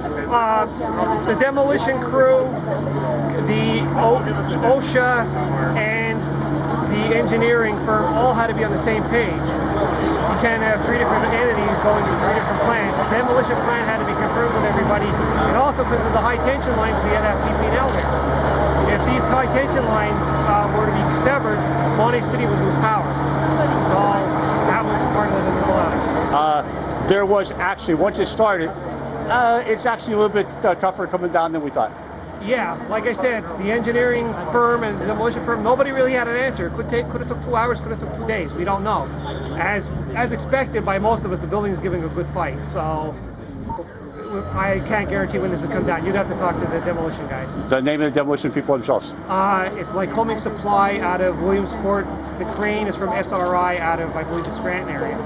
The demolition crew, the OSHA, and the engineering firm all had to be on the same page. You can't have three different entities going to three different plans. The demolition plan had to be confirmed with everybody, and also because of the high tension lines, we had to have PP&L there. If these high tension lines were to be severed, Mahanoy City would lose power. So that was part of the dilemma. There was actually, once it started, it's actually a little bit tougher coming down than we thought. Yeah, like I said, the engineering firm and the demolition firm, nobody really had an answer. Could have took 2 hours, could have took 2 days. We don't know. As expected by most of us, the building's giving a good fight. So I can't guarantee when this will come down. You'd have to talk to the demolition guys. The name of the demolition people themselves? It's like Homing Supply out of Williamsport. The crane is from SRI out of, I believe, the Scranton area.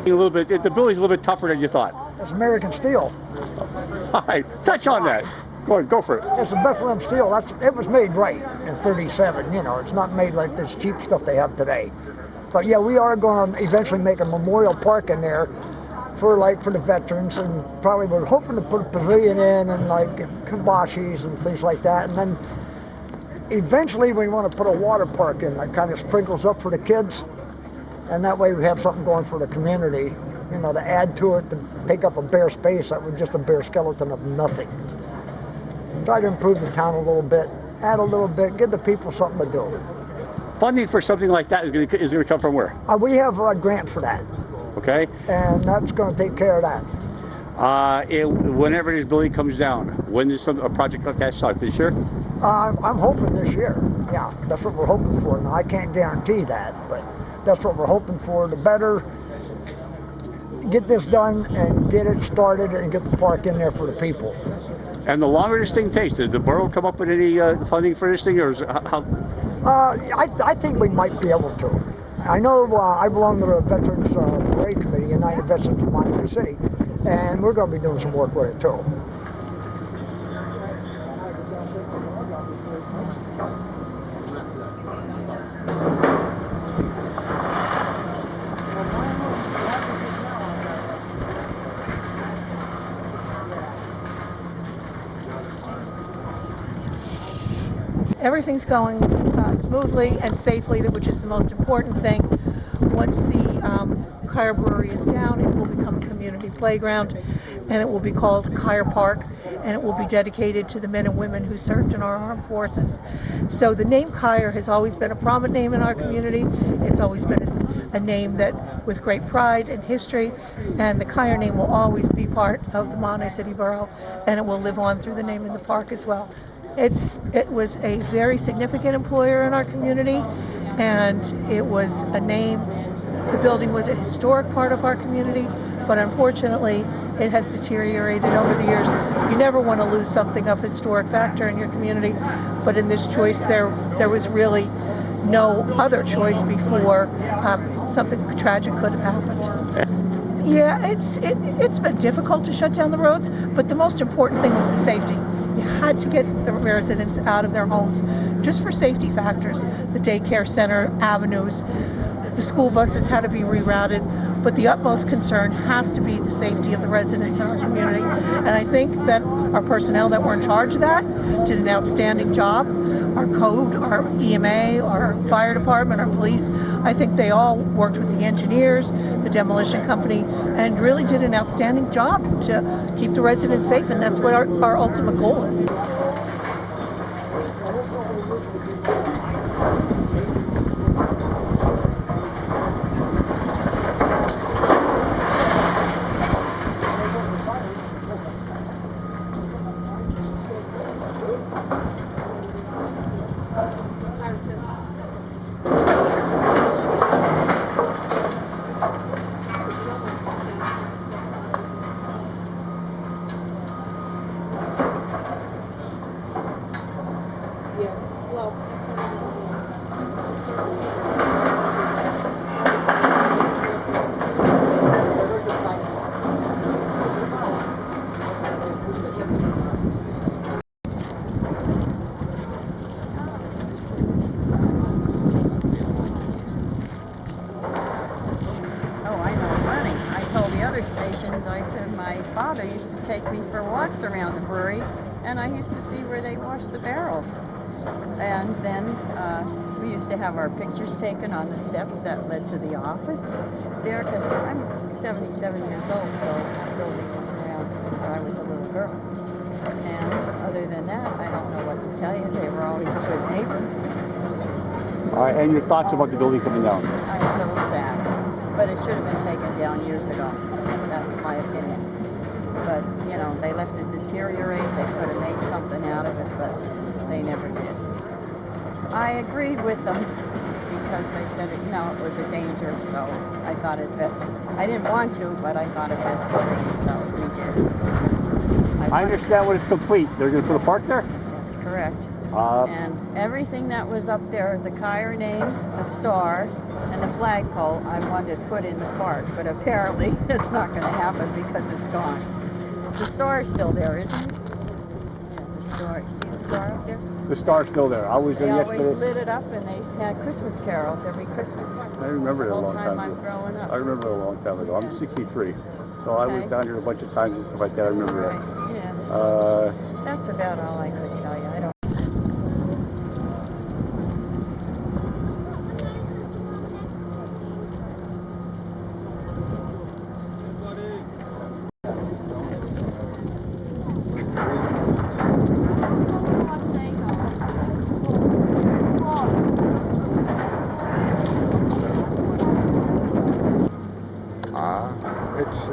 A little bit. The building's a little bit tougher than you thought. It's American steel. All right, touch on that. Go for it. It's a Bethlehem steel. It was made right in '37. You know, it's not made like this cheap stuff they have today. But yeah, we are going to eventually make a memorial park in there for the veterans, and probably we're hoping to put a pavilion in and like kiboshes and things like that. And then eventually we want to put a water park in that kind of sprinkles up for the kids. And that way we have something going for the community, you know, to add to it, to take up a bare space that was just a bare skeleton of nothing. Try to improve the town a little bit, add a little bit, give the people something to do. Funding for something like that is going to come from where? We have a grant for that. Okay. And that's going to take care of that. Whenever this building comes down, when does a project like that start? This year? I'm hoping this year. Yeah, that's what we're hoping for. Now, I can't guarantee that, but that's what we're hoping for. The better get this done and get it started and get the park in there for the people. And the longer this thing takes, does the borough come up with any funding for this thing, or is it, how? I think we might be able to. I know I belong to the Veterans Parade Committee, United Veterans of Mahanoy City, and we're going to be doing some work with it too. Everything's going smoothly and safely, which is the most important thing. Once the Kyer Brewery is down, it will become a community playground, and it will be called Kyer Park, and it will be dedicated to the men and women who served in our armed forces. So the name Kyer has always been a prominent name in our community. It's always been a name that with great pride and history, and the Kyer name will always be part of the Mahanoy City Borough, and it will live on through the name of the park as well. It was a very significant employer in our community, and it was a name. The building was a historic part of our community, but unfortunately it has deteriorated over the years. You never want to lose something of historic factor in your community, but in this choice there was really no other choice before something tragic could have happened. Yeah, it's been difficult to shut down the roads, but the most important thing was the safety. You had to get the residents out of their homes just for safety factors. The daycare center, avenues, the school buses had to be rerouted, but the utmost concern has to be the safety of the residents in our community. And I think that our personnel that were in charge of that did an outstanding job. Our code, our EMA, our fire department, our police, I think they all worked with the engineers, the demolition company, and really did an outstanding job to keep the residents safe, and that's what our ultimate goal is. father used to take me for walks around the brewery, and I used to see where they washed the barrels. And then we used to have our pictures taken on the steps that led to the office there, because I'm 77 years old, so that building was around since I was a little girl. And other than that, I don't know what to tell you. They were always a good neighbor. All right, and your thoughts about the building coming down? I'm a little sad, but it should have been taken down years ago. That's my opinion. But, you know, they left it deteriorate. They could have made something out of it, but they never did. I agreed with them because they said it, you know, it was a danger, so I thought it best. I didn't want to, but I thought it best to leave, so we did. I understand when it's complete. They're going to put a park there? That's correct. And everything that was up there, the Kyer name, the star, and the flagpole, I wanted to put in the park, but apparently it's not going to happen because it's gone. The star is still there, isn't it? Yeah, the star. You see the star up there? The star's still there. I was They there always yesterday. lit it up, and they had Christmas carols every Christmas. I remember it a The whole long time time I'm ago. growing up. I remember it a long time ago. I'm 63, so I was Okay. down here a bunch of times and stuff like that. I remember Right. that. Yeah. So Uh, that's about all I could tell you. I don't.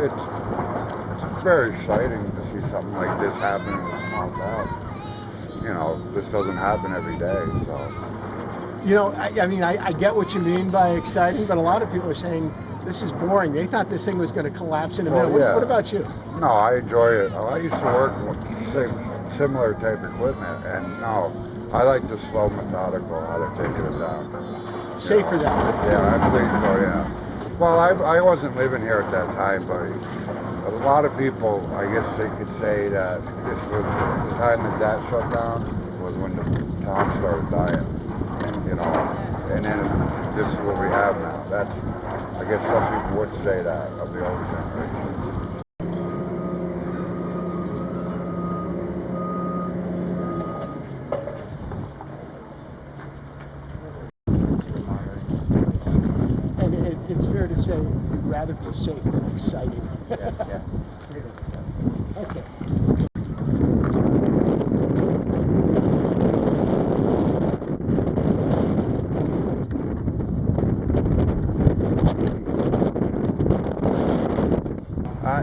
It's very exciting to see something like this happen in a small town. You know, this doesn't happen every day, so. You know, I mean, I get what you mean by exciting, but a lot of people are saying this is boring. They thought this thing was going to collapse in a minute. Well, yeah. What about you? No, I enjoy it. I used to work with similar type equipment, and no, I like the slow, methodical how they're taking it down. Safer that way, too. Yeah, I believe so, yeah. Well, I wasn't living here at that time, but a lot of people, I guess they could say that this was the time that shut down was when the town started dying, you know, and then this is what we have now. That's, I guess some people would say that of the older generation. It's fair to say you'd rather be safe than excited. yeah. Okay.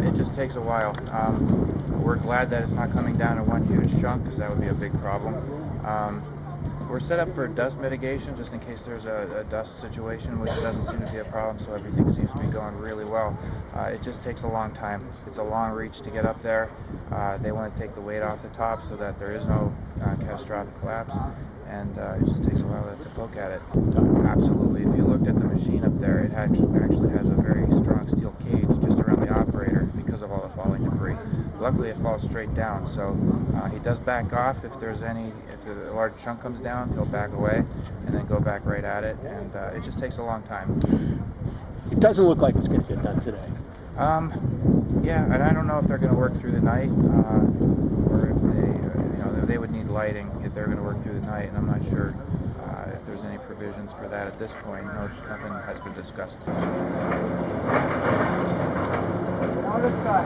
It just takes a while. We're glad that it's not coming down in one huge chunk because that would be a big problem. We're set up for dust mitigation just in case there's a dust situation, which doesn't seem to be a problem, so everything seems to be going really well. It just takes a long time. It's a long reach to get up there. They want to take the weight off the top so that there is no catastrophic collapse, and it just takes a while to poke at it. Absolutely. If you looked at the machine up there, it actually has a very strong steel cage just around the operator because of all the falling debris. Luckily, it falls straight down, so he does back off if a large chunk comes down, he'll back away and then go back right at it, and it just takes a long time. It doesn't look like it's going to get done today. Yeah, and I don't know if they're going to work through the night, or if they would need lighting if they're going to work through the night, and I'm not sure if there's any provisions for that at this point. No, nothing has been discussed. Now this guy.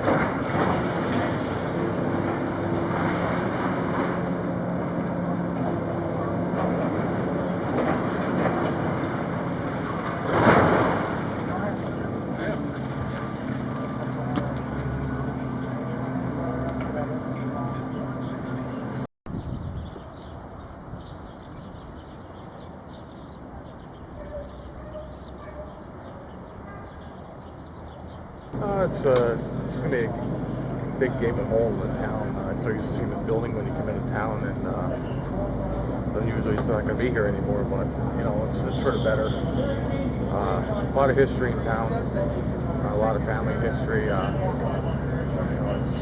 It's going to be a big gaping hole in the town. I so used to see this building when you come into town, and so usually it's not going to be here anymore, but you know, it's for the better. A lot of history in town, a lot of family history. You know,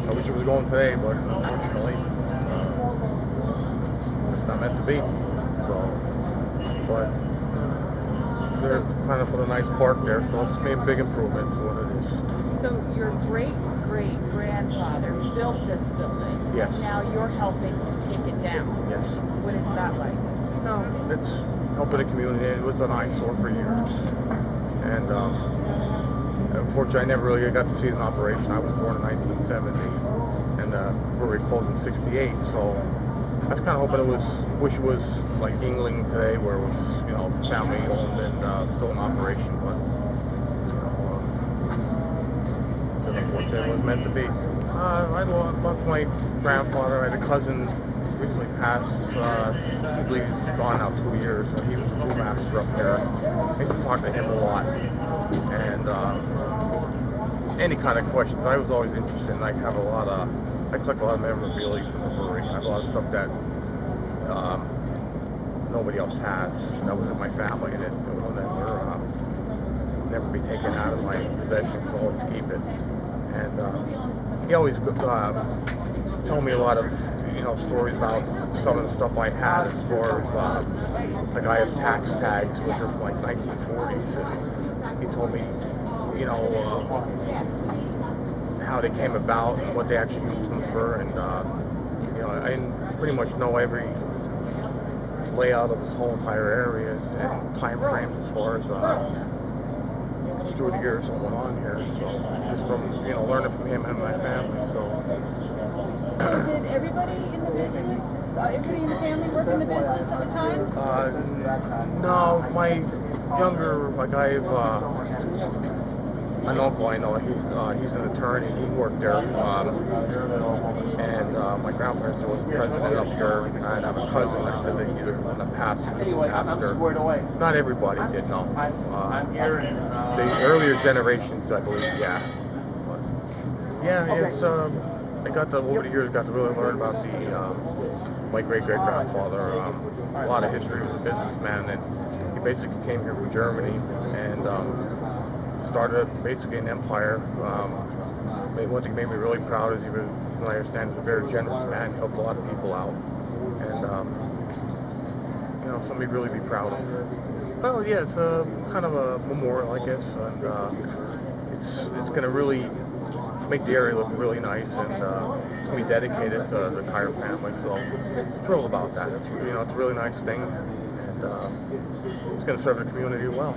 I wish it was going today, but unfortunately, it's not meant to be. So, but they're trying to put a nice park there, so it's made a big improvement for what it is. So your great great-great-grandfather built this building. Yes. And now you're helping to take it down. Yes. What is that like? No, it's helping the community. It was an eyesore for years. And unfortunately, I never really got to see it in operation. I was born in 1970, and the brewery closed in '68. So I was kind of hoping wish it was like Yingling today, where it was, family owned and still in operation. But so unfortunately, it was meant to be. I lost my grandfather. I had a cousin recently passed. I believe he's gone now 2 years. So he was a brewmaster up there. I used to talk to him a lot, and any kind of questions. I was always interested, and I collect a lot of memorabilia from the brewery. I have a lot of stuff that nobody else has. That was in my family, and it will never be taken out of my possession, because I'll always keep it. And he always told me a lot of stories about some of the stuff I had, as far as like I have tax tags, which are from like 1940s, and he told me how they came about and what they actually used them for, and I pretty much know every layout of this whole entire area and time frames as far as through the years that went on here. So just from learning from him and my family. So did everybody in the business, everybody in the family work in the business at the time? No, my younger, like I have an uncle I know, he's an attorney, he worked there, and my grandfather still was president up there, and I have a cousin that said that either in the past or the pastor. Not everybody did know. The earlier generations, I believe, yeah. But, yeah, it's over the years, got to really learn about my great-great-grandfather. A lot of history. He was a businessman, and he basically came here from Germany, and started basically an empire. One thing made me really proud is he was, from what I understand, a very generous man. He helped a lot of people out, and something to really be proud of. Well, yeah, it's a kind of a memorial, I guess, and it's going to really make the area look really nice, and it's going to be dedicated to the Kyer family. So I'm thrilled about that. It's it's a really nice thing, and it's going to serve the community well.